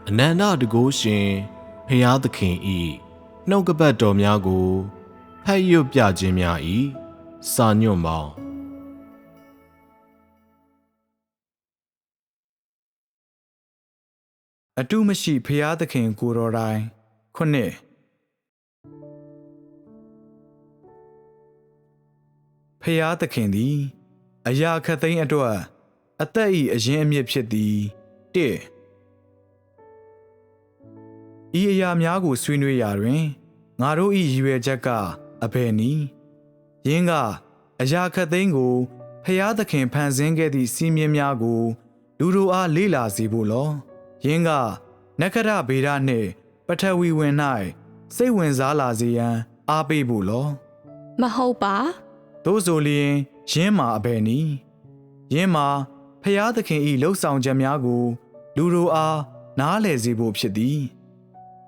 အနန္တတကုရှင်ဖျားသခင်ဤနှုတ်ကပတ်တော်များကိုဖတ်ရွတ်ပြခြင်းများဤစာညွန့်ပေါင်းအတုမရှိဖျားသခင်ကိုတော်တိုင်ခုနှစ်ဖျားသခင်သည်အရာခတ်သိမ်းအတွက်အသက်၏အရင်းအမြစ်ဖြစ်သည်1ဤအရာများကိုဆွေးနွေးရာတွင်ငါတို့၏ရည်ရွယ်ချက်ကအဘယ်နည်းယင်းကအရာခတ်သိမ်းကိုဖျားသခင်ဖန်ဆင်းခဲ့သည့်စီးမြင်များကိုလူတို့အားလေ့လာစေဖို့လောယင်းကနက္ခရဗေဒနှင့်ပထဝီဝင်၌စိတ်ဝင်စားလာစေရန်အားပေးဖို့လောမဟုတ်ပါသို့ဆိုလျင်ယင်းမှာအဘယ်နည်းယင်းမှာဖျားသခင်၏လှုပ်ဆောင်ချက်များကိုလူတို့အားနားလည်စေဖို့ဖြစ်သည်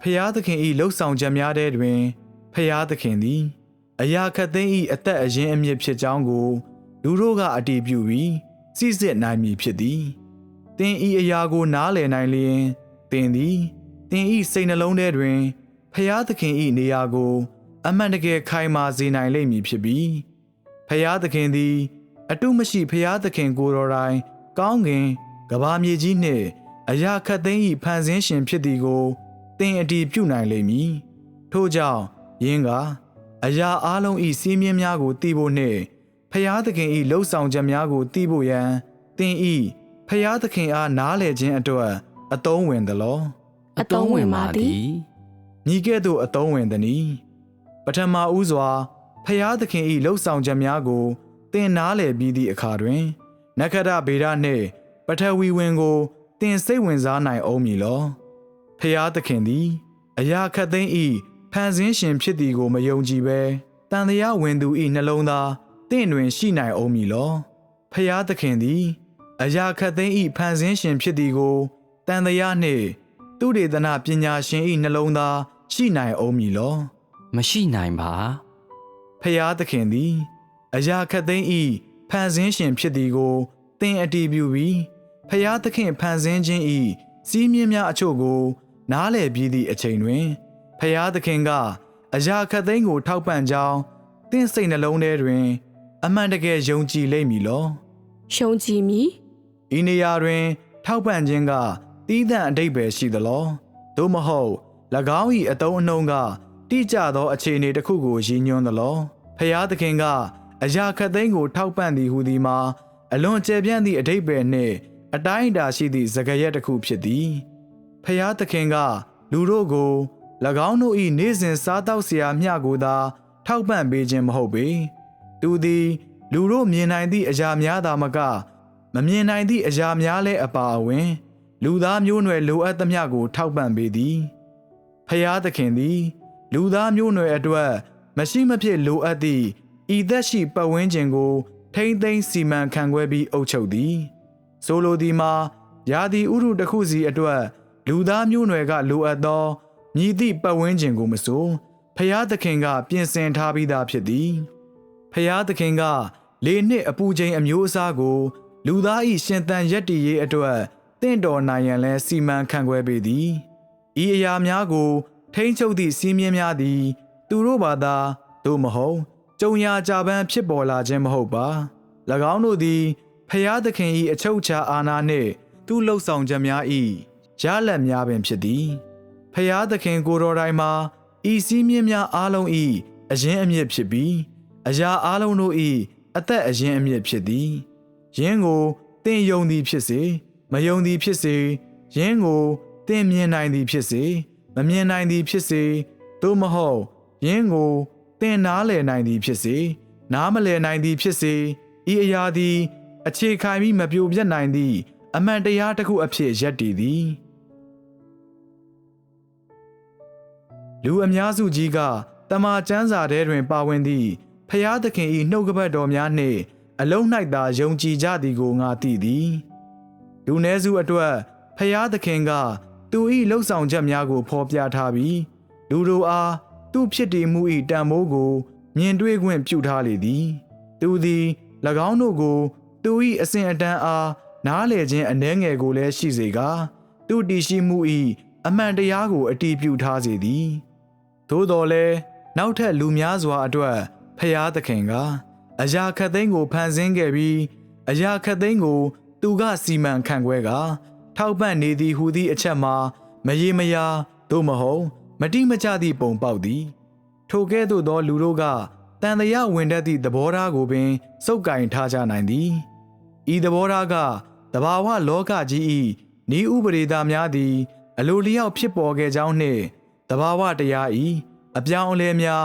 ဖျားသခင်၏လှုပ်ဆောင်ချက်များထဲတွင်ဖျားသခင်သည်အရာခတ်သိမ်း၏အသက်အရင်းအမြစ်ဖြစ်ကြောင်းကိုလူတို့ကအတည်ပြုပြီးစိစစ်နိုင်မည်ဖြစ်သည်သင်ဤအရာကိုနားလည်နိုင်လျင်သင်သည်သင်ဤစိတ်နှလုံးထဲတွင်ဖျားသခင်၏နေရာကိုအမှန်တကယ်ခိုင်မာစေနိုင်လိမ့်မည်ဖြစ်ပြီးဖျားသခင်သည်အတုမရှိဖျားသခင်ကိုယ်တော်တိုင်ကောင်းကင်ကဘာမြေကြီးနှင့်အရာခတ်သိမ်း၏ဖန်ဆင်းရှင်ဖြစ်သည်ကိုသင်အတည်ပြုနိုင်လိမ့်မည်ထို့ကြောင့်ယင်းကအရာအလုံး၏စီးမြင်များကိုသိဖို့နှင့်ဖျားသခင်၏လှုပ်ဆောင်ချက်များကိုသိဖို့ရန်သင်၏ဖျားသခင်အားနားလည်ခြင်းအတွက်အသုံးဝင်သလောအသုံးဝင်ပါသည်ညီကဲ့သို့အသုံးဝင်သည်ပထမဦးစွာဖျားသခင်၏လှုပ်ဆောင်ချက်များကိုသင်နားလည်ပြီးသည့်အခါတွင်နက္ခရဗေဒနှင့်ပထဝီဝင်ကိုသင်စိတ်ဝင်စားနိုင်အောင်မည်လောဖျားသခင်သည်အရာခတ်သိမ်း၏ဖန်ဆင်းရှင်ဖြစ်သည်ကိုမယုံကြည်ဘဲတန်တရားဝင်သူ၏နှလုံးသားသင်တွင်ရှိနိုင်အောင်မည်လောဖျားသခင်သည်အရာခတ်သိမ်း၏ဖန်ဆင်းရှင်ဖြစ်သည်ကိုတန်တရားနှင့်သူတေသနပညာရှင်၏နှလုံးသားရှိနိုင်အောင်မည်လောမရှိနိုင်ပါဖျားသခင်သည်အရာခတ်သိမ်း၏ဖန်ဆင်းရှင်ဖြစ်သည်ကိုသင်အတည်ပြုပြီးဖျားသခင်ဖန်ဆင်းခြင်း၏စီးမြင်များအချို့ကိုနားလည်ပြီးသည့်အချိန်တွင်ဖျားသခင်ကအရာခတ်သိမ်းကိုထောက်ပံ့ကြောင်းသင်စိတ်နှလုံးထဲတွင်အမှန်တကယ်ယုံကြည်လိမ့်မည်လောယုံကြည်မည်ဤနေရာတွင်ထောက်ပံ့ခြင်းကသီးသန့်အဓိပ္ပာယ်ရှိသလောသို့မဟုတ်၎င်း၏အသုံးအနှုန်းကတိကျသောအခြေအနေတစ်ခုကိုရည်ညွှန်းသလောဖျားသခင်ကအရာခတ်သိမ်းကိုထောက်ပံ့သည်ဟူသည်မှာအလွန်ကျယ်ပြန့်သည့်အဓိပ္ပာယ်နှင့်အတိုင်းအတာရှိသည့်စကားရပ်တစ်ခုဖြစ်သည်ဖျားသခင်ကလူတို့ကို၎င်းတို့၏နေ့စဉ်စားသောက်စရာမျှကိုသာထောက်ပံ့ပေးခြင်းမဟုတ်ပေသူသည်လူတို့မြင်နိုင်သည့်အရာများသာမကမမြင်နိုင်သည့်အရာများလည်းအပါအဝင်လူသားမျိုးနွယ်လိုအပ်သမျှကိုထောက်ပံ့ပေးသည်ဖျားသခင်သည်လူသားမျိုးနွယ်အတွက်မရှိမဖြစ်လိုအပ်သည့်ဤသက်ရှိပတ်ဝန်းကျင်ကိုထိမ့်သိမ်းစီမံခန့်ခွဲပြီးအုပ်ချုပ်သည်ဆိုလိုသည်မှာယာတိဥရုတစ်ခုစီအတွက်လူသားမျိုးနွယ်ကလိုအပ်သောမြည်သည့်ပတ်ဝန်းကျင်ကိုမဆိုဖျားသခင်ကပြင်ဆင်ထားပြီးသားဖြစ်သည်ဖျားသခင်ကလေနှစ်အပူချိန်အမျိုးအစားကိုလူသား၏ရှင်သန်ရက်တည်ရေးအတွက်တင့်တော်နိုင်ရန်လဲစီမံခန့်ခွဲပေသည်ဤအရာများကိုထိန်းချုပ်သည့်စီးမြင်များသည်သူတို့ဘာသာသို့မဟုတ်ကြုံရာကြပန်းဖြစ်ပေါ်လာခြင်းမဟုတ်ပါ၎င်းတို့သည်ဖျားသခင်၏အချုပ်အခြာအာဏာနှင့်သူ့လှုပ်ဆောင်ချက်များ၏ရလဒ်များပင်ဖြစ်သည်ဖျားသခင်ကိုယ်တော်တိုင်မှာဤစည်းမျဉ်းများအားလုံး၏အရင်းအမြစ်ဖြစ်ပြီးအရာအားလုံးတို့၏အသက်အရင်းအမြစ်ဖြစ်သည်ယင်းကိုသင်ယုံသည်ဖြစ်စေမယုံသည်ဖြစ်စေယင်းကိုသင်မြင်နိုင်သည်ဖြစ်စေမမြင်နိုင်သည်ဖြစ်စေသို့မဟုတ်ယင်းကိုသင်နားလည်နိုင်သည်ဖြစ်စေနားမလည်နိုင်သည်ဖြစ်စေဤအရာသည်အခြေခံပြီးမပြိုပြတ်နိုင်သည့်အမှန်တရားတစ်ခုအဖြစ်ရပ်တည်သည်လူအများစုကြီးကတမန်ကျမ်းစာထဲတွင်ပါဝင်သည့်ဖျားသခင်၏နှုတ်ကပတ်တော်များနှင့်အလုံး၌သာယုံကြည်ကြသည်ကိုငါသိသည်လူနည်းစုအတွက်ဖျားသခင်ကသူ၏လှုပ်ဆောင်ချက်များကိုဖော်ပြထားပြီးလူတို့အားသူ့ဖြစ်တည်မှု၏တန်ဖိုးကိုမြင်တွေ့ခွင့်ပြုထားလေသည်သူသည်၎င်းတို့ကိုသူ၏အစဉ်အတန်းအားနားလည်ခြင်းအနှဲငယ်ကိုလည်းရှိစေကာ သူတည်ရှိမှု၏အမှန်တရားကိုအတည်ပြုထားစေသည်သို့တော်လည်းနောက်ထပ်လူများစွာအတွက်ဖျားသခင်ကအရာခတ်သိမ်းကိုဖန်ဆင်းခဲ့ပြီးအရာခတ်သိမ်းကိုသူကစီမံခန့်ခွဲကထောက်ပံ့နေသည်ဟူသည့်အချက်မှာမရေမရာသို့မဟုတ်မတိမကျသည့်ပုံပေါက်သည်ထိုကဲ့သို့သောလူတို့ကတန်တရားဝင်တတ်သည့်သဘောထားကိုပင်စုပ်ကင်ထားကြနိုင်သည်ဤသဘောထားကတဘာဝလောကကြီး၏ဤဥပဒေသားများသည်အလိုလျောက်ဖြစ်ပေါ်ခဲ့ကြောင်းနှင့်တဘာဝတရား၏အပြောင်းအလဲများ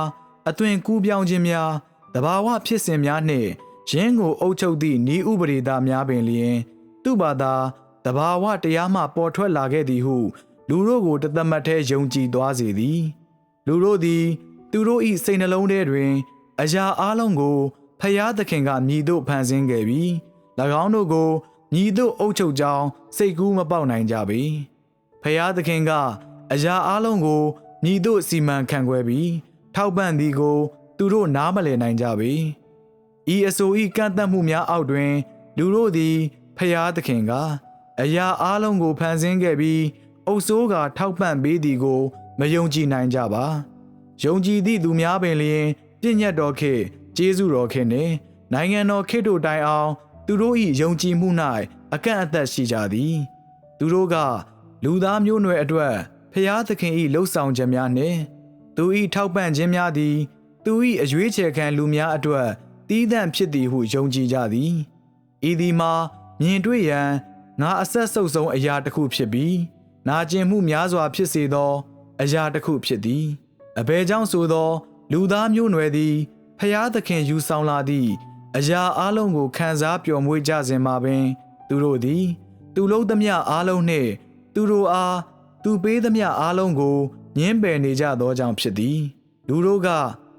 အသွင်ကူးပြောင်းခြင်းများတဘာဝဖြစ်စဉ်များနှင့်ယင်းကိုအုပ်ချုပ်သည့်ဤဥပဒေသားများပင်လျင်သူ့ဘာသာတဘာဝတရားမှပေါ်ထွက်လာခဲ့သည်ဟုလူတို့ကိုတသက်မတ်ထဲယုံကြည်သွားစေသည်လူတို့သည်သူတို့၏စိတ်နှလုံးထဲတွင်အရာအလုံးကိုဖျားသခင်ကမြည်သို့ဖန်ဆင်းခဲ့ပြီး၎င်းတို့ကိုမြည်သို့အုပ်ချုပ်ကြောင်းစိတ်ကူးမပေါက်နိုင်ကြပေဖျားသခင်ကအရာအလုံးကိုမြည်သို့စီမံခန့်ခွဲပြီးထောက်ပံ့သည်ကိုသူတို့နားမလည်နိုင်ကြပေဤအဆိုဤကန့်သတ်မှုများအောက်တွင်လူတို့သည်ဖျားသခင်ကအရာအလုံးကိုဖန်ဆင်းခဲ့ပြီးအုပ်စိုးကထောက်ပံ့ပေးသည်ကိုမယုံကြည်နိုင်ကြပါယုံကြည်သည့်သူများပင်လျင်ပြည့်ညတ်တော်ခေကျေးဇူးတော်ခေနှင့်နိုင်ငံတော်ခေတို့တိုင်အောင်သူတို့၏ယုံကြည်မှု၌အကန့်အသတ်ရှိကြသည်သူတို့ကလူသားမျိုးနွယ်အတွက်ဖျားသခင်၏လှုပ်ဆောင်ချက်များနှင့်သူ၏ထောက်ပံ့ခြင်းများသည်သူ၏အရွေးချယ်ခံလူများအတွက်တည်တံ့ဖြစ်သည်ဟုယုံကြည်ကြသည်ဤသည်မှာမြင်တွေ့ရန်ငါအဆက်ဆုပ်ဆုံးအရာတစ်ခုဖြစ်ပြီးနာကျင်မှုများစွာဖြစ်စေသောအရာတစ်ခုဖြစ်သည်အဘယ်ကြောင့်ဆိုသောလူသားမျိုးနွယ်သည်ဖျားသခင်ယူဆောင်လာသည့်အရာအလုံးကိုခံစားပျော်မွေ့ကြစဉ်မှာပင်သူတို့သည်သူလုံးသမျှအလုံးနှင့်သူတို့အားသူပေးသမျှအလုံးကိုညှင်းပယ်နေကြသောကြောင့်ဖြစ်သည်လူတို့က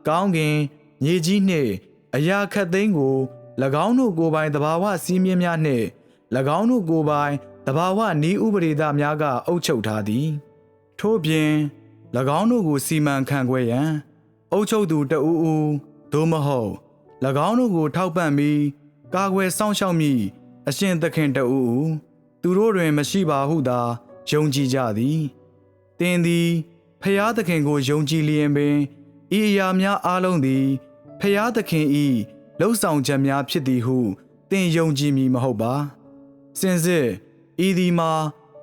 ကောင်းကင်မြေကြီးနှင့်အရာခတ်သိမ်းကို၎င်းတို့ကိုယ်ပိုင်သဘာဝစည်းမျဉ်းများနှင့်၎င်းတို့ကိုယ်ပိုင်သဘာဝနည်းဥပဒေသားများကအုပ်ချုပ်ထားသည်ထို့ပြင်၎င်းတို့ကိုစီမံခန့်ခွဲရန်အုပ်ချုပ်သူတဦးဦးသို့မဟုတ်၎င်းတို့ကိုထောက်ပံ့ပြီးကာကွယ်စောင့်ရှောက်မည့်အရှင်သခင်တဦးဦးသူတို့တွင်မရှိပါဟုသာယုံကြည်ကြသည်သင်သည်ဖျားသခင်ကိုယုံကြည်လျင်ပင်ဤအရာများအားလုံးသည်ဖျားသခင်၏လှုပ်ဆောင်ချက်များဖြစ်သည်ဟုသင်ယုံကြည်မည်မဟုတ်ပါစင်စစ်ဤသည်မှာ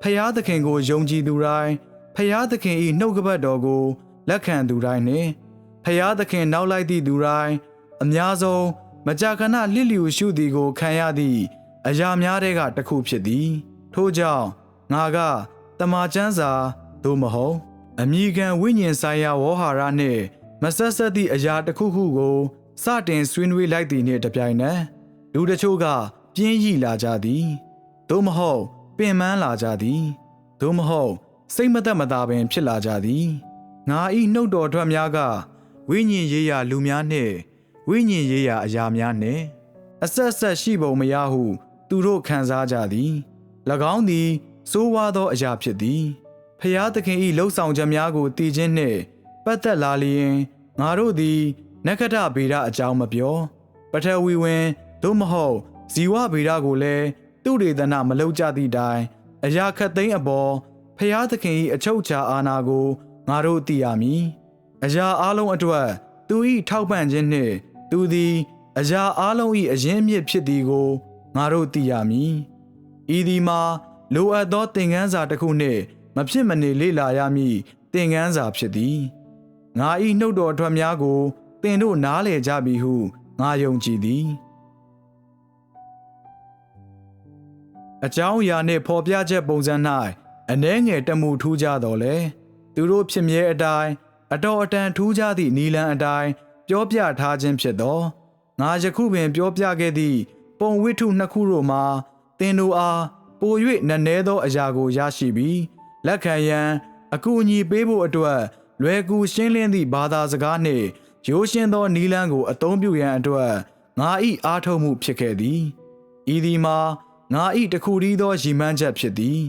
ဖျားသခင်ကိုယုံကြည်သူတိုင်းဖျားသခင်၏နှုတ်ကပတ်တော်ကိုလက်ခံသူတိုင်းနှင့်ဖျားသခင်နောက်လိုက်သည့်သူတိုင်းအများဆုံးမကြာခဏလစ်လျူရှုသည်ကိုခံရသည့်အရာများတဲ့ကတစ်ခုဖြစ်သည်ထို့ကြောင့်ငါကတမန်ကျမ်းစာသို့မဟုတ်အမိခံဝိညာဉ်ဆိုင်ရာဝေါဟာရနှင့်မဆက်ဆက်သည့်အရာတစ်ခုခုကိုစတင်ဆွေးနွေးလိုက်သည်နှင့်တပြိုင်နက်လူတချို့ကပြင်းရိလာကြသည်သို့မဟုတ်ပင်ပန်းလာကြသည်သို့မဟုတ်စိတ်မသက်မသာပင်ဖြစ်လာကြသည်ငါ၏နှုတ်တော်ထွက်များကဝိညာဉ်ရေးရာလူများနှင့်ဝိညာဉ်ရေးရာအရာများနှင့်အဆက်ဆက်ရှိပုံမရဟုသူတို့ခံစားကြသည်၎င်းသည်စိုးဝါးသောအရာဖြစ်သည်ဖျားသခင်၏လှုပ်ဆောင်ချက်များကိုတည်ခြင်းနှင့်ပတ်သက်လာလျင်ငါတို့သည်နက္ခတ္တဗေဒအကြောင်းမပြောပထဝီဝင်သို့မဟုတ်ဇီဝဗေဒကိုလည်းသူတေသနမလုပ်ကြသည့်တိုင်အရာခတ်သိမ်းအပေါ်ဖျားသခင်၏အချုပ်အခြာအာဏာကိုငါတို့သိရမည်အရာအလုံးအတွက်သူ၏ထောက်ပံ့ခြင်းနှင့်သူသည်အရာအလုံး၏အရင်းအမြစ်ဖြစ်သည်ကိုငါတို့သိရမည်ဤသည်မှာလိုအပ်သောသင်ခန်းစာတစ်ခုနှင့်မဖြစ်မနေလေ့လာရမည်သင်ခန်းစာဖြစ်သည်ငါ၏နှုတ်တော်ထွက်များကိုသင်တို့နားလည်ကြပြီဟုငါယုံကြည်သည်အကြောင်းအရာနှင့်ဖော်ပြချက်ပုံစံ၌အနှဲငယ်တမှုထူးကြတော်လဲသူတို့ဖြစ်မြဲအတိုင်းအတော်အတန်ထူးခြားသည့်နီလန်အတိုင်းပြောပြထားခြင်းဖြစ်သောငါယခုပင်ပြောပြခဲ့သည့်ပုံဝိတ္ထုနှစ်ခုတို့မှာသင်တို့အားပို၍နက်နဲသောအရာကိုရရှိပြီးလက်ခံရန်အကူအညီပေးဖို့အတွက်လွယ်ကူရှင်းလင်းသည့်ဘာသာစကားနှင့်ရိုးရှင်းသောနီလန်းကိုအသုံးပြုရန်အတွက်ငါ၏အားထုတ်မှုဖြစ်ခဲ့သည်ဤသည်မှာငါ၏တခုတည်းသောရည်မှန်းချက်ဖြစ်သည်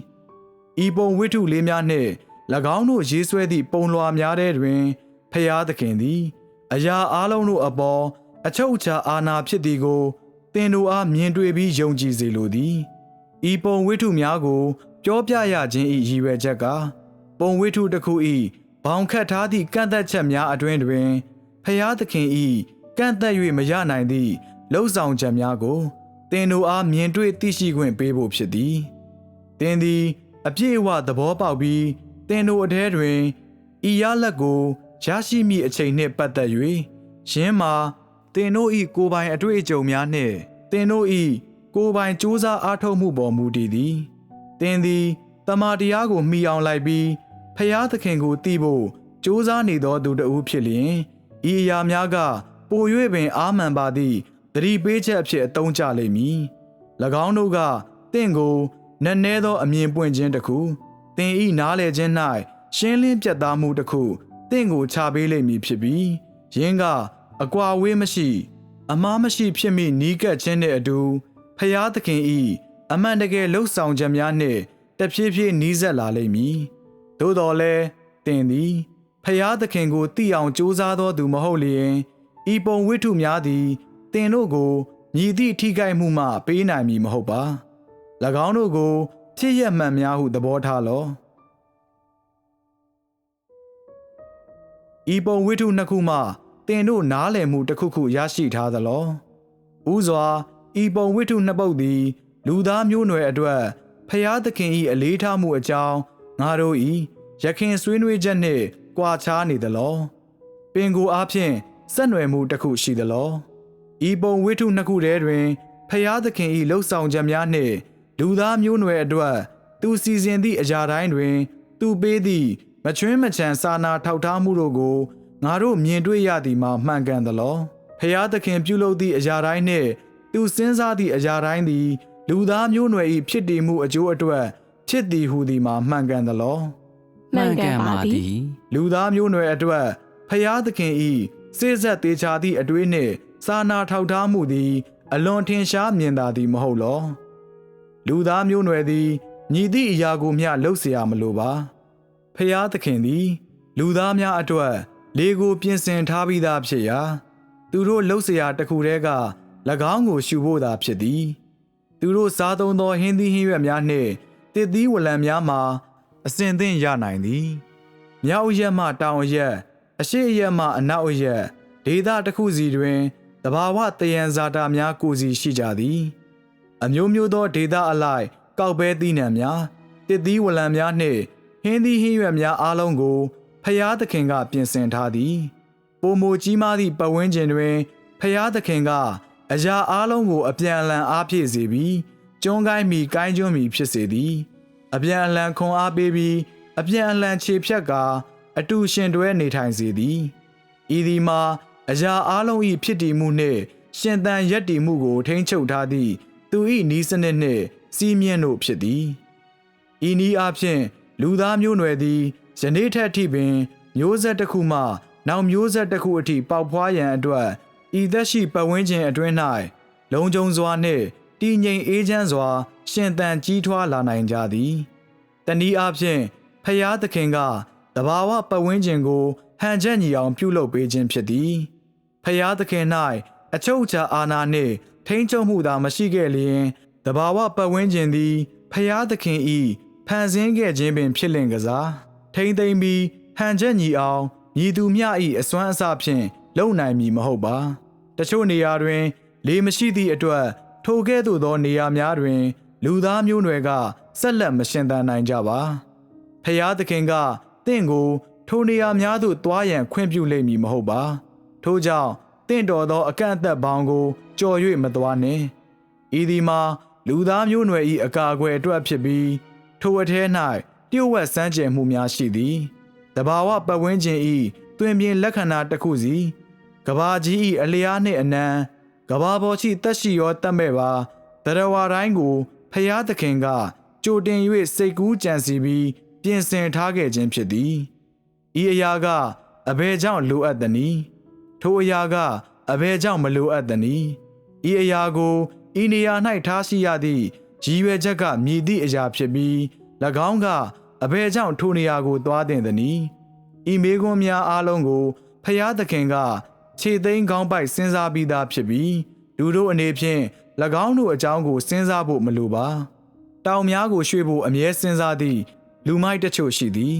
ဤပုံဝိတ္ထုလေးများနှင့်၎င်းတို့ရေးဆွဲသည့်ပုံလွှာများထဲတွင်ဖျားသခင်သည်အရာအလုံးတို့အပေါ်အချုပ်အခြာအာဏာဖြစ်သည်ကိုသင်တို့အားမြင်တွေ့ပြီးယုံကြည်စေလိုသည်ဤပုံဝိတ္ထုများကိုပ ပြောပြရခြင်း၏ရည်ရွယ်ချက်ကပုံဝိထုတစ်ခု၏ဘောင်ခတ်ထားသည့်ကန့်သက်ချက်များအတွင်းတွင်ဖျားသခင်၏ကန့်သက်၍မရနိုင်သည့်လှုပ်ဆောင်ချက်များကိုသင်တို့အားမြင်တွေ့သိရှိခွင့်ပေးဖို့ဖြစ်သည်သင်သည်အပြည့်အဝသဘောပေါက်ပြီးသင်တို့အထဲတွင်ဤရလတ်ကိုရရှိမည့်အချိန်နှင့်ပတ်သက်၍ယင်းမှာသင်တို့၏ကိုယ်ပိုင်အတွေ့အကြုံများနှင့်သင်တို့၏ကိုယ်ပိုင်စူးစမ်းအားထုတ်မှုပေါ်မူတည်သည်သင်သည်တမန်တရားကိုမှီအောင်လိုက်ပြီးဖျားသခင်ကိုသိဖို့စူးစမ်းနေသောသူတစ်ဦးဖြစ်လျင်ဤအရာများကပို၍ပင်အားမှန်ပါသည့်သတိပေးချက်အဖြစ်အသုံးကျလိမ့်မည်၎င်းတို့ကသင်ကိုနက်နဲသောအမြင်ပွင့်ခြင်းတစ်ခုသင်၏နားလည်ခြင်း၌ရှင်းလင်းပြတ်သားမှုတစ်ခုသင်ကိုချပေးလိမ့်မည်ဖြစ်ပြီးယင်းကအကွာဝေးမရှိအမှားမရှိဖြစ်မိနီးကပ်ခြင်းနှင့်အတူဖျားသခင်၏အမှန်တကယ်လှုပ်ဆောင်ချက်များနှင့်တဖြည်းဖြည်းနီးစပ်လာလိမ့်မည်သို့တော်လည်းသင်သည်ဖျားသခင်ကိုသိအောင်ကြိုးစားသောသူမဟုတ်လျင်ဤပုံဝိထုများသည်သင်တို့ကိုမြည်သည့်ထိခိုက်မှုမှပေးနိုင်မည်မဟုတ်ပါ၎င်းတို့ကိုဖြစ်ရမှန်များဟုသဘောထားလော့ဤပုံဝိထုနှစ်ခုမှသင်တို့နားလည်မှုတစ်ခုခုရရှိထားသလောဥစွာဤပုံဝိထုနှစ်ပုဒ်သည်လူသားမျိုးနွယ်အတွက်ဖျားသခင်၏အလေးထားမှုအကြောင်းငါတို့၏ရခင်ဆွေးနွေးချက်နှင့်ကွာခြားနေသလောပင်ကိုအားဖြင့်ဆက်နွယ်မှုတစ်ခုရှိသလောဤပုံဝိထုနှစ်ခုထဲတွင်ဖျားသခင်၏လှုပ်ဆောင်ချက်များနှင့်လူသားမျိုးနွယ်အတွက်သူစီစဉ်သည့်အရာတိုင်းတွင်သူပေးသည့်မချွင်းမချန်စာနာထောက်ထားမှုတို့ကိုငါတို့မြင်တွေ့ရသည်မှာမှန်ကန်သလောဖျားသခင်ပြုလုပ်သည့်အရာတိုင်းနှင့်သူစဉ်းစားသည့်အရာတိုင်းသည်လူသားမျိုးနွယ်၏ဖြစ်တည်မှုအကျိုးအတွက်ဖြစ်သည်ဟူသည်မှာမှန်ကန်သလောမှန်ကန်ပါသည်လူသားမျိုးနွယ်အတွက်ဖျားသခင်၏စေဆက်သေးချာသည့်အတွေးနှင့်စာနာထောက်ထားမှုသည်အလွန်ထင်ရှားမြင်သာသည်မဟုတ်လောလူသားမျိုးနွယ်သည်ညီသည့်အရာကိုမျှလှုပ်เสียမလိုပါဖျားသခင်သည်လူသားများအတွက်လေကိုပြင်ဆင်ထားပြီးသားဖြစ်ရာသူတို့လှုပ်เสียတစ်ခုတည်းက၎င်းကိုရှုဖို့သာဖြစ်သည်သူတို့စားသုံးသောဟင်းသီးဟင်းရွက်များနှင့်တစ်သီးဝလံများမှာအစဉ်သင့်ရနိုင်သည်မြောက်ရက်မှတောင်ရက်အရှိရက်မှအနောက်ရက်ဒေသတစ်ခုစီတွင်တဘာဝတယံဇာတာများကိုစီရှိကြသည်အမျိုးမျိုးသောဒေသအလိုက်ကောက်ပဲသီးနှံများတစ်သီးဝလံများနှင့်ဟင်းသီးဟင်းရွက်များအားလုံးကိုဖျားသခင်ကပြင်ဆင်ထားသည်ပိုမိုကြီးမားသည့်ပတ်ဝန်းကျင်တွင်ဖျားသခင်ကအရာအားလုံးကိုအပြန်အလှန်အားဖြည့်စေပြီးကျွန်းကိုင်းမီကိုင်းကျွန်းမီဖြစ်စေသည်အပြန်အလှန်ခွန်အားပေးပြီးအပြန်အလှန်ခြေဖြတ်ကာအတူရှင်တွဲနေထိုင်စေသည်ဤသည်မှာအရာအားလုံး၏ဖြစ်တည်မှုနှင့်ရှင်သန်ရပ်တည်မှုကိုထိန်းချုပ်ထားသည့်သူ၏နီးစနစ်နှင့်စီးမြင့်တို့ဖြစ်သည်ဤနည်းအားဖြင့်လူသားမျိုးနွယ်သည်ယနေ့ထက်ထိပင်မျိုးဆက်တစ်ခုမှနောက်မျိုးဆက်တစ်ခုအထိပေါက်ဖွားရန်အတွက်ဤသက်ရှိပတ်ဝန်းကျင်အတွင်း၌လုံခြုံစွာနှင့်တည်ငြိမ်အေးချမ်းစွာရှင်သန်ကြီးထွားလာနိုင်ကြသည်တနည်းအားဖြင့်ဖျားသခင်ကတဘာဝပတ်ဝန်းကျင်ကိုဟန်ချက်ညီအောင်ပြုလုပ်ပေးခြင်းဖြစ်သည်ဖျားသခင်၌အချုပ်အခြာအာဏာနှင့်ထိန်းချုပ်မှုသာမရှိခဲ့လျင်တဘာဝပတ်ဝန်းကျင်သည်ဖျားသခင်၏ဖန်ဆင်းခဲ့ခြင်းပင်ဖြစ်လင့်ကစားထိမ့်သိမ့်ပြီးဟန်ချက်ညီအောင်ညီသူမျှ၏အစွမ်းအစဖြင့်လုံနိုင်မည်မဟုတ်ပါတချို့နေရာတွင်လေမရှိသည့်အတွက်ထိုကဲ့သို့သောနေရာများတွင်လူသားမျိုးနွယ်ကဆက်လက်မရှင်သန်နိုင်ကြပါဖျားသခင်ကတင့်ကိုထိုနေရာများသို့တွားရန်ခွင့်ပြုလိမ့်မည်မဟုတ်ပါထို့ကြောင့်တင့်တော်သောအကန့်အသတ်ပေါင်းကိုကြော်၍မသွားနှင့်ဤသည်မှာလူသားမျိုးနွယ်၏အကာအကွယ်အတွက်ဖြစ်ပြီးထိုအထဲ၌တည့်ဝက်စမ်းကြယ်မှုများရှိသည်တဘာဝပတ်ဝန်းကျင်၏တွင်ပြင်လက္ခဏာတစ်ခုစီကဘာကြီး၏အလျားနှင့်အနံကဘာပေါ်ရှိတက်ရှိရောတတ်မဲ့ပါတရဝါတိုင်းကိုဖျားသခင်ကကြိုတင်၍စိတ်ကူးကြံစီပြီးပြင်ဆင်ထားခဲ့ခြင်းဖြစ်သည်ဤအရာကအဘယ်ကြောင့်လိုအပ်သနည်းထိုအရာကအဘယ်ကြောင့်မလိုအပ်သနည်းဤအရာကိုဤနေရာ၌ထားရှိရသည့်ရည်ရွယ်ချက်ကမြည်သည့်အရာဖြစ်ပြီး၎င်းကအဘယ်ကြောင့်ထိုနေရာကိုသွားသင့်သနည်းဤမေးခွန်းများအားလုံးကိုဖျားသခင်ကခြေသိမ်းကောင်းပိုက်စဉ်းစားပြီးသားဖြစ်ပြီးလူတို့အနေဖြင့်၎င်းတို့အကြောင်းကိုစဉ်းစားဖို့မလိုပါတ တောင်များကိုရွှေ့ဖို့အမြဲစဉ်းစားသည့်လူမိုက်တချို့ရှိသည်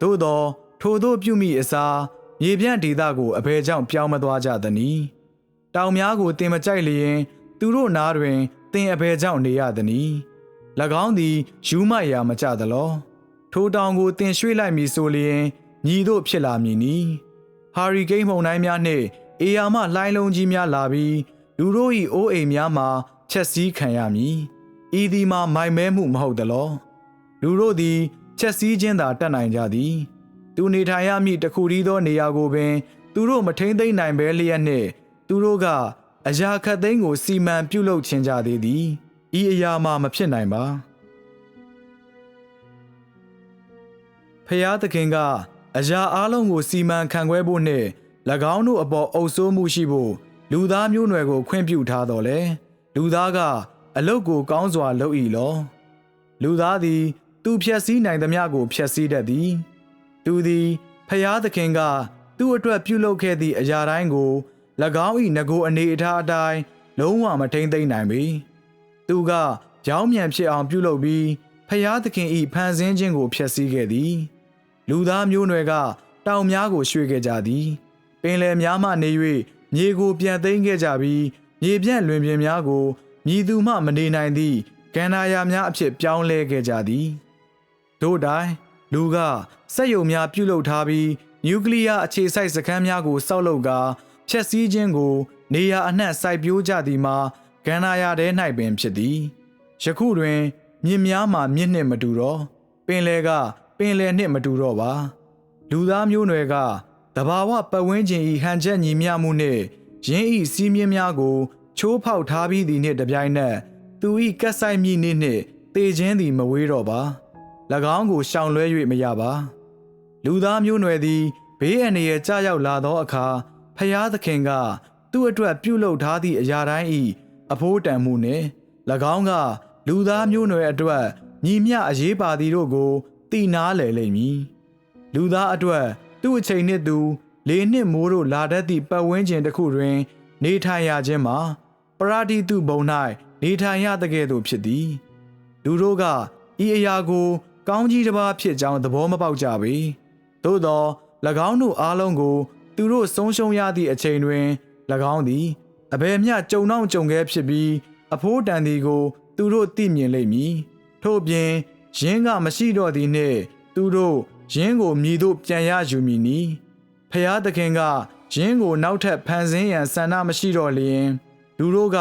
သို့သောထိုသို့ပြုမိအစားမြေပြန့်ဒေသကိုအဘယ်ကြောင့်ပြောင်းမသွားကြသနည်းတောင်များကိုတင်မကြိုက်လျင်သူတို့နားတွင်တင်အဘယ်ကြောင့်နေရသနည်း၎င်းသည်ယူမိုက်ရာမကြသလောထိုတောင်ကိုတင်ရွှေ့လိုက်မည်ဆိုလျင်ညီတို့ဖြစ်လာမည်နီဟာရီကိန်းမုန်တိုင်းများနှင့်အေယာမှလှိုင်းလုံးကြီးများလာပြီးလူတို့၏အိုးအိမ်များမှာချက်စည်းခံရမည်ဤသည်မှာမိုင်မဲမှုမဟုတ်သလောလူတို့သည်ချက်စည်းခြင်းသာတတ်နိုင်ကြသည်သူနေထိုင်ရမည့်တခုတည်းသောနေရာကိုပင်သူတို့မထိန်သိမ့်နိုင်ပဲလျက်နှင့်သူတို့ကအရာခတ်သိမ်းကိုစီမံပြုလုပ်ခြင်းကြသေးသည်ဤအရာမှာမဖြစ်နိုင်ပါဖျားသခင်ကအရာအလုံးကိုစီမံခန့်ခွဲဖို့နှင့်၎င်းတို့အပေါ်အုပ်စိုးမှုရှိဖို့လူသားမျိုးနွယ်ကိုခွင့်ပြုထားတော်လဲလူသားကအလုတ်ကိုကောင်းစွာလုပ်၏လောလူသားသည်သူဖြည့်ဆည်းနိုင်သမျှကိုဖြည့်ဆည်းတတ်သည်သူသည်ဖျားသခင်ကသူ့အတွက်ပြုလုပ်ခဲ့သည့်အရာတိုင်းကို၎င်း၏ငကိုအနေအထားအတိုင်းလုံးဝမထိန်သိမ့်နိုင်ပေသူကကြောင်းမြန်ဖြစ်အောင်ပြုလုပ်ပြီးဖျားသခင်၏ဖန်ဆင်းခြင်းကိုဖျက်ဆီးခဲ့သည်လူသားမျိုးနွယ်ကတောင်များကိုရွှေ့ခဲ့ကြသည်ပင်လယ်များမှနေ၍မြေကိုပြန်သိမ်းခဲ့ကြပြီးမြေပြန့်လွင်ပြင်များကိုမြည်သူမှမနေနိုင်သည့်ကန္နာယာများအဖြစ်ပြောင်းလဲခဲ့ကြသည်တို့တိုင်လူကစက်ရုံများပြုလုပ်ထားပြီးနျူကလ িয়ার အခြေစိုက်စခန်းများကိုစောက်လုပ်ကာဖျက်ဆီးခြင်းကိုနေရာအနှံ့စိုက်ပျိုးကြသည်မှာကန္နာယာထဲ၌ပင်ဖြစ်သည်ယခုတွင်မြစ်များမှာမြစ်နှင့်မတူတော့ပင်လယ်ကပင်လယ်နှင့်မတူတော့ပါလူသားမျိုးနွယ်ကတဘာဝပတ်ဝန်းကျင်၏ဟန်ချက်ညီမျှမှုနှင့်ရင်း၏စီးမြင်းများကိုချိုးဖောက်ထားပြီးသည်နှင့်တပြိုင်နက်သူ၏ကက်ဆိုင်မြင့်နှင့်တေခြင်းသည်မဝေးတော့ပါ၎င်းကိုရှောင်လွှဲ၍မရပါလူသားမျိုးနွယ်သည်ဘေးအန္တရာယ်ကြာရောက်လာသောအခါဖျားသခင်ကသူ့အတွက်ပြုလုပ်ထားသည့်အရာတိုင်း၏အဖိုးတန်မှုနှင့်၎င်းကလူသားမျိုးနွယ်အတွက်ညီမျှအရေးပါသည်တို့ကိုသိနာလည်လိမ့်မည်လူသားအတွက်သူ့အချိန်နှင့်သူလေနှင့်မိုးတို့လာတတ်သည့်ပတ်ဝန်းကျင်တစ်ခုတွင်နေထိုင်ရခြင်းမှာပရာတိတုဘုံ၌နေထိုင်ရတဲ့ကဲ့သို့ဖြစ်သည်လူတို့ကဤအရာကိုကောင်းကြီးတစ်ပါးဖြစ်ကြောင်းသဘောမပေါက်ကြပေသို့သော၎င်းတို့အားလုံးကိုသူတို့ဆုံးရှုံးရသည့်အချိန်တွင်၎င်းသည်အဘယ်မျှကြုံနှောင့်ကြုံခဲဖြစ်ပြီးအဖိုးတန်သည်ကိုသူတို့သိမြင်လိမ့်မည်ထို့ပြင်ယင်းကမရှိတော့သည်နှင့်သူတို့ယင်းကိုမြည်သို့ပြန်ရယူမည်နီဖျားသခင်ကယင်းကိုနောက်ထပ်ဖန်ဆင်းရန်ဆန္ဒမရှိတော့လျင်လူတို့က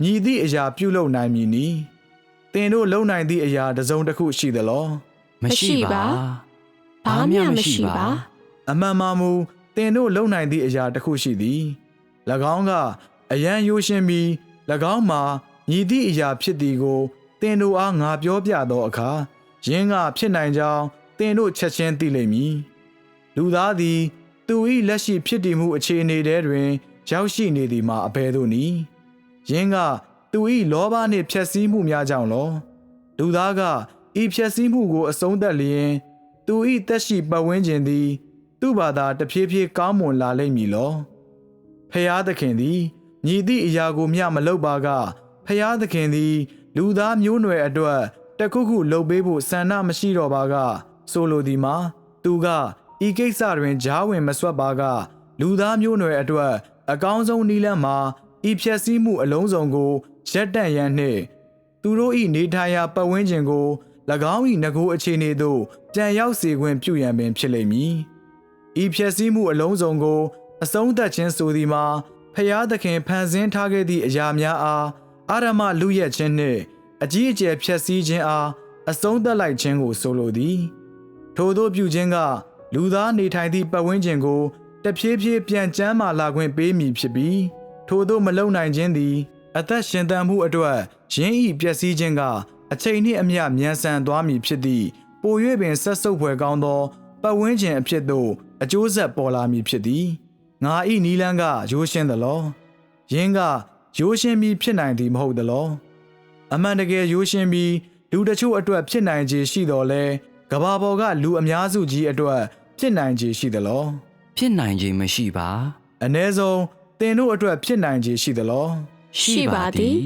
မြည်သည့်အရာပြုလုပ်နိုင်မည်နီသင်တို့လုံနိုင်သည့်အရာတစ်စုံတစ်ခုရှိသလော မရှိပါဘာမှမရှိပါအမှန်မှမူသင်တို့လုံနိုင်သည့်အရာတစ်ခုရှိသည်၎င်းကအယံရိုးရှင်းပြီး၎င်းမှာညီသည့်အရာဖြစ်သည်ကိုသင်တို့အားငါပြောပြသောအခါယင်းကဖြစ်နိုင်ကြောင်းသင်တို့ချက်ချင်းသိလိမ့်မည်လူသားသည်သူ၏လက်ရှိဖြစ်တည်မှုအခြေအနေထဲတွင်ရောက်ရှိနေသည်မှာအဘယ်သို့နည်းယင်းကသူ၏လောဘနှင့်ဖျက်ဆီးမှုများကြောင့်လောလူသားကဤဖျက်ဆီးမှုကိုအဆုံးသတ်လျင်သူ၏သက်ရှိပတ်ဝန်းကျင်သည်သူ့ဘာသာတဖြည်းဖြည်းကောင်းမွန်လာလိမ့်မည်လောဖျားသခင်သည်ညီသည့်အရာကိုမျှမလုပ်ပါကဖျားသခင်သည်လူသားမျိုးနွယ်အတွက်တခုခုလုပ်ပေးဖို့ဆန္ဒမရှိတော့ပါကဆိုလိုသည်မှာသူကဤကိစ္စတွင်ကြားဝင်မဆွတ်ပါကလူသားမျိုးနွယ်အတွက်အကောင်းဆုံးနည်းလမ်းမှာဤဖြည့်ဆည်းမှုအလုံးစုံကိုရပ်တန့်ရန်နှင့်သူတို့၏နေထိုင်ရာပတ်ဝန်းကျင်ကို၎င်း၏ငကိုအခြေအနေသို့ပြန်ရောက်စေခွင့်ပြုရန်ပင်ဖြစ်လိမ့်မည်ဤဖြည့်ဆည်းမှုအလုံးစုံကိုအဆုံးသတ်ခြင်းဆိုသည်မှာဖျားသခင်ဖန်ဆင်းထားခဲ့သည့်အရာများအားအာရမလူရက်ခြင်းနှင့်အကြီးအကျယ်ဖြည့်ဆည်းခြင်းအားအဆုံးသတ်လိုက်ခြင်းကိုဆိုလိုသည်ထို့သောပြုခြင်းကလူသားနေထိုင်သည့်ပတ်ဝန်းကျင်ကိုတဖြည်းဖြည်းပြန်ကျန်းမာလာခွင့်ပေးမည်ဖြစ်ပြီးထို့သောမလုံနိုင်ခြင်းသည်အသက်ရှင်သန်မှုအတွက်ယင်းဤပျက်စီးခြင်းကအချိန်နှင့်အမျှမြန်ဆန်သွားမည်ဖြစ်သည့်ပို၍ပင်ဆက်ဆုပ်ဖွယ်ကောင်းသောပတ်ဝန်းကျင်အဖြစ်သို့အကျိုးဆက်ပေါ်လာမည်ဖြစ်သည်ငါဤနီလန်းကရိုးရှင်းသလောယင်းကရိုးရှင်းပြီးဖြစ်နိုင်သည်မဟုတ်သလောအမှန်တကယ်ရိုးရှင်းပြီးလူတချို့အတွက်ဖြစ်နိုင်ခြေရှိတော်လဲကဘာပေါ်ကလူအများစုကြီးအတွက်ဖြစ်နိုင်ခြေရှိသလောဖြစ်နိုင်ခြေမရှိပါအ ਨੇ ဆုံးသင်တို့အတွက်ဖြစ်နိုင်ခြေရှိသလောရှိပါသည်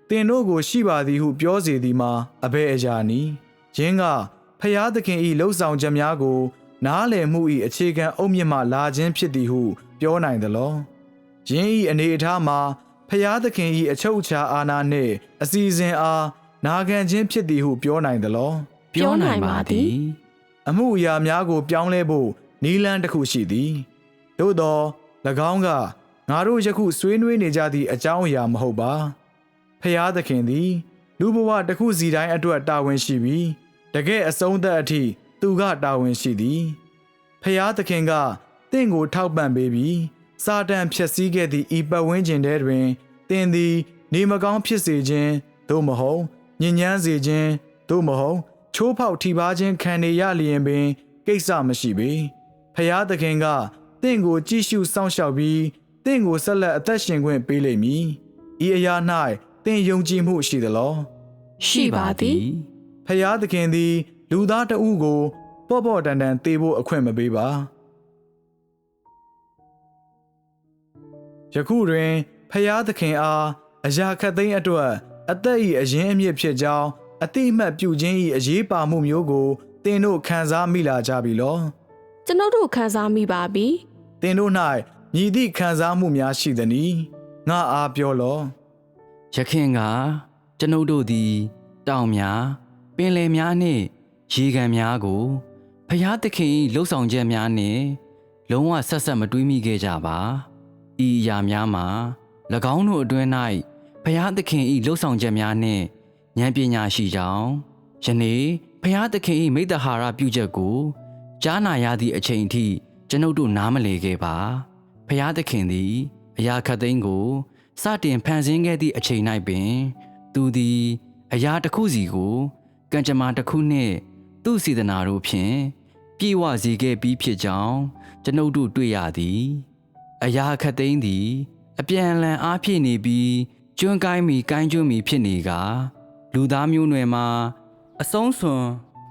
တင်တို့ကိုရှိပါသည်ဟုပြောစေသည်မှာအဘယ်အရာနည်းယင်းကဖျားသခင်၏လှုပ်ဆောင်ချက်များကိုနားလည်မှု၏အခြေခံအုတ်မြစ်မှလာခြင်းဖြစ်သည်ဟုပြောနိုင်သလောယင်း၏အနေအထားမှာဖျားသခင်၏အချုပ်အခြာအာဏာနှင့်အစီအစဉ်အားနာခံခြင်းဖြစ်သည်ဟုပြောနိုင်သလော ပြောနိုင်ပါသည် အမှုအရာများကိုပြောင်းလဲဖို့နည်းလမ်းတစ်ခုရှိသည်သို့သော၎င်းကငါတို့ယခုဆွေးနွေးနေကြသည့်အကြောင်းအရာမဟုတ်ပါဖျားသခင်သည်လူဘဝတစ်ခုစီတိုင်းအတွက်တာဝန်ရှိပြီးတကယ်အဆုံးသတ်အထိသူကတာဝန်ရှိသည်ဖျားသခင်ကတင့်ကိုထောက်ပံ့ပေးပြီးစာတန်ဖျက်ဆီးခဲ့သည့်ဤပတ်ဝန်းကျင်ထဲတွင်တင်သည်နေမကောင်းဖြစ်စေခြင်းသို့မဟုတ်ညဉ့်ညမ်းစေခြင်းသို့မဟုတ်ချိုးဖောက်ထိပါခြင်းခံနေရလျင်ပင်ကိစ္စမရှိပေဖျားသခင်ကတင့်ကိုကြည့်ရှုစောင့်ရှောက်ပြီးတင့်ကိုဆက်လက်အသက်ရှင်ခွင့်ပေးလိမ့်မည်ဤအရာ၌တင့်ယုံကြည်မှုရှိသလား ရှိပါသည် ဖျားသခင်သည်လူသားတဦးကိုပေါ့ပေါ့တန်တန်သေဖို့အခွင့်မပေးပါယခုတွင်ဖျားသခင်အားအရာခတ်သိမ်းအတွက်အသက်၏အရင်းအမြစ်ဖြစ်ကြောင်းအတိအမှတ်ပြုခြင်း၏အရေးပါမှုမျိုးကိုသင်တို့ခံစားမိလာကြပြီလော ကျွန်ုပ်တို့ခံစားမိပါပြီ သင်တို့၌မြည်သည့်ခံစားမှုများရှိသနည်းငါအားပြောလော ယခင်ကကျွန်ုပ်တို့သည်တောင်များပင်လယ်များနှင့်ရေကန်များကိုဖျားသခင်၏လှုပ်ဆောင်ချက်များနှင့်လုံးဝဆက်ဆက်မတွေးမိခဲ့ကြပါဤအရာများမှာ၎င်းတို့အတွင်း၌ဖျားသခင်၏လှုပ်ဆောင်ချက်များနှင့်ဉာဏ်ပညာရှိကြောင်းယနေ့ဖျားသခင်၏မိတ္တဟာရပြုချက်ကိုကြားနာရသည့်အချိန်အထိကျွန်ုပ်တို့နားမလည်ခဲ့ပါဖျားသခင်သည်အရာခတ်သိမ်းကိုစတင်ဖန်ဆင်းခဲ့သည့်အချိန်၌ပင်သူသည်အရာတစ်ခုစီကိုကံကြမ္မာတစ်ခုနှင့်သူ့စေတနာတို့ဖြင့်ပြေဝစေခဲ့ပြီးဖြစ်ကြောင်းကျွန်ုပ်တို့တွေ့ရသည်အရာခတ်သိမ်းသည်အပြန်အလှန်အားဖြည့်နေပြီးကျွန်းကိုင်းမီကိုင်းကျွန်းမီဖြစ်နေကလူသားမျိုးနွယ်မှာအဆုံးစွန်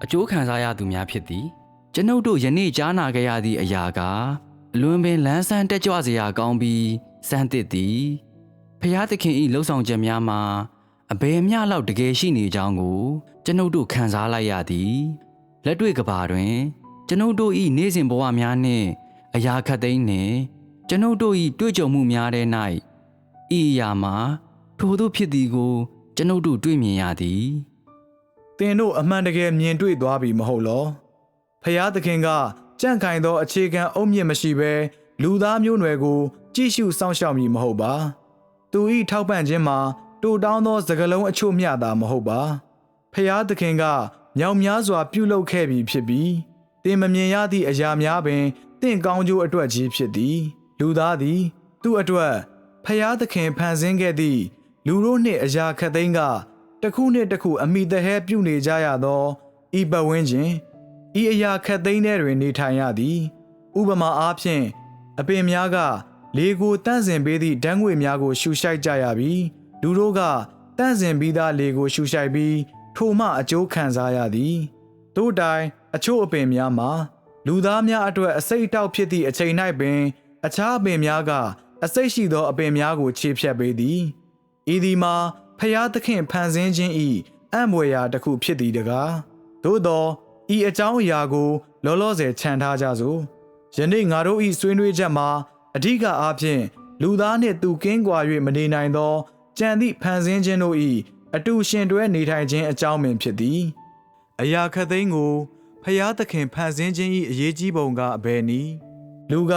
အကျိုးခံစားရသူများဖြစ်သည်ကျွန်ုပ်တို့ယနေ့ကြားနာခဲ့ရသည့်အရာကအလွန်ပင်လန်းဆန်းတက်ကြွစရာကောင်းပြီးစမ်းသစ်သည်ဖျားသခင်၏လှုပ်ဆောင်ချက်များမှာအဘယ်မျှလောက်တကယ်ရှိနေကြောင်းကိုကျွန်ုပ်တို့ခံစားလိုက်ရသည်လက်တွေ့ကဘာတွင်ကျွန်ုပ်တို့၏နေ့စဉ်ဘဝများနှင့်အရာခတ်သိမ်းနှင့်ကျွန်ုပ်တို့၏တွေ့ကြုံမှုများထဲ၌ဤအရာမှာထိုသို့ဖြစ်သည်ကိုကျွန်ုပ်တို့တွေ့မြင်ရသည် သင်တို့အမှန်တကယ်မြင်တွေ့သွားပြီမဟုတ်လောဖျားသခင်ကကြန့်ခိုင်သောအခြေခံအုတ်မြစ်မရှိဘဲလူသားမျိုးနွယ်ကိုကြည့်ရှုစောင့်ရှောက်မည်မဟုတ်ပါသူ၏ထောက်ပံ့ခြင်းမှာတူတောင်းသောစကားလုံးအချို့မျှတာမဟုတ်ပါဖျားသခင်ကမြောက်များစွာပြုလုပ်ခဲ့ပြီဖြစ်ပြီးသင်မမြင်ရသည့်အရာများပင်သင်ကောင်းကျိုးအတွက်ကြီးဖြစ်သည်လူသားသည်သူ့အတွက်ဖျားသခင်ဖန်ဆင်းခဲ့သည့်လူတို့နှင့်အရာခတ်သိမ်းကတစ်ခုနှင့်တစ်ခုအမိတဟဲပြုနေကြရသောဤပတ်ဝန်းကျင်ဤအရာခတ်သိမ်းထဲတွင်နေထိုင်ရသည်ဥပမာအားဖြင့်အပင်များကလေကိုတန့်စင်ပေးသည့်ဓာတ်ငွေ့များကိုရှူရှိုက်ကြရပြီးလူတို့ကတန့်စင်ပြီးသားလေကိုရှူရှိုက်ပြီးထိုမှအကျိုးခံစားရသည်တို့တိုင်အချို့အပင်များမှာလူသားများအတွက်အစိတ်အတောက်ဖြစ်သည့်အချိန်၌ပင်အခြားအပင်များကအစိတ်ရှိသောအပင်များကိုခြေဖြတ်ပေးသည်ဤသည်မှာဖျားသခင်ဖန်ဆင်းခြင်း၏အံ့ဖွယ်ရာတစ်ခုဖြစ်သည်တကားသို့သောဤအကြောင်းအရာကိုလောလောဆယ်ခြံထားကြစို့ယနေ့ငါတို့၏ဆွေးနွေးချက်မှာအဓိကအားဖြင့်လူသားနှင့်သူကင်းကွာ၍မနေနိုင်သောကြံသည့်ဖန်ဆင်းခြင်းတို့၏အတူရှင်တွဲနေထိုင်ခြင်းအကြောင်းပင်ဖြစ်သည်အရာခတ်သိမ်းကိုဖျားသခင်ဖန်ဆင်းခြင်း၏အရေးကြီးပုံကအဘယ်နည်းလူက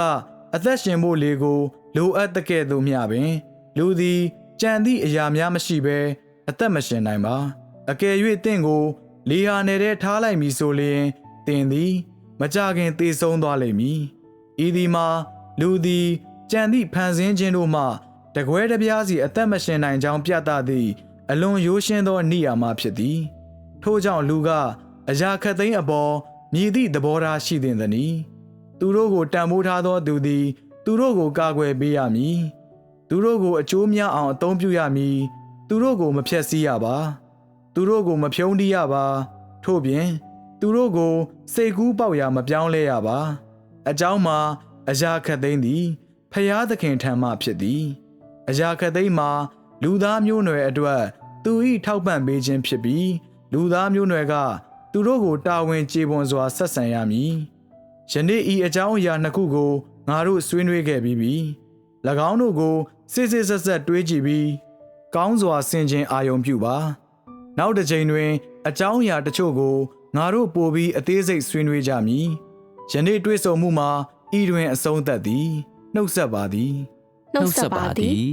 အသက်ရှင်ဖို့လေကိုလိုအပ်တဲ့ကဲ့သို့မျှပင်လူသည်ကြံသည့်အရာများမရှိဘဲအသက်မရှင်နိုင်ပါအကယ်၍တင့်ကိုလေဟာနယ်ထဲထားလိုက်မည်ဆိုလျှင်တင်သည်မကြခင်သေဆုံးသွားလိမ့်မည်ဤသည်မှာလူသည်ကြံသည့်ဖန်ဆင်းခြင်းတို့မှတကွဲတပြားစီအသက်မရှင်နိုင်ကြောင်းပြသသည့်အလွန်ရိုးရှင်းသောနိယာမဖြစ်သည်ထို့ကြောင့်လူကအရာခတ်သိမ်းအပေါ်မြည်သည့်သဘောထားရှိသင့်သည်သူတို့ကိုတန်ဖိုးထားသောသူသည်သူတို့ကိုကာကွယ်ပေးရမည်သူတို့ကိုအကျိုးများအောင်အသုံးပြုရမည်သူတို့ကိုမဖျက်ဆီးရပါသူတို့ကိုမဖြုံးတီးရပါထို့ပြင်သူတို့ကိုစိတ်ကူးပေါက်ရာမပြောင်းလဲရပါအကြောင်းမှာအရာခတ်သိမ်းသည်ဖျားသခင်ထံမှဖြစ်သည်အရာခတ်သိမ်းမှာလူသားမျိုးနွယ်အတွက် သူ၏ထောက်ပံ့ပေးခြင်းဖြစ်ပြီးလူသားမျိုးနွယ်ကသူတို့ကိုတာဝန်ကျေပွန်စွာဆက်ဆံရမည်ယနေ့ဤအကြောင်းအရာနှစ်ခုကိုငါတို့ဆွေးနွေးခဲ့ပြီးပြီ၎င်းတို့ကိုစစ်စစ်ဆက်ဆက်တွေးကြည့်ပြီးကောင်းစွာဆင်ခြင်အာရုံပြုပါနောက်တစ်ချိန်တွင်အကြောင်းအရာတချို့ကိုငါတို့ပို့ပြီးအသေးစိတ်ဆွေးနွေးကြမည်ယနေ့တွေ့ဆုံမှုမှာဤတွင်အဆုံးသတ်သည်နှုတ်ဆက်ပါသည် နှုတ်ဆက်ပါသည်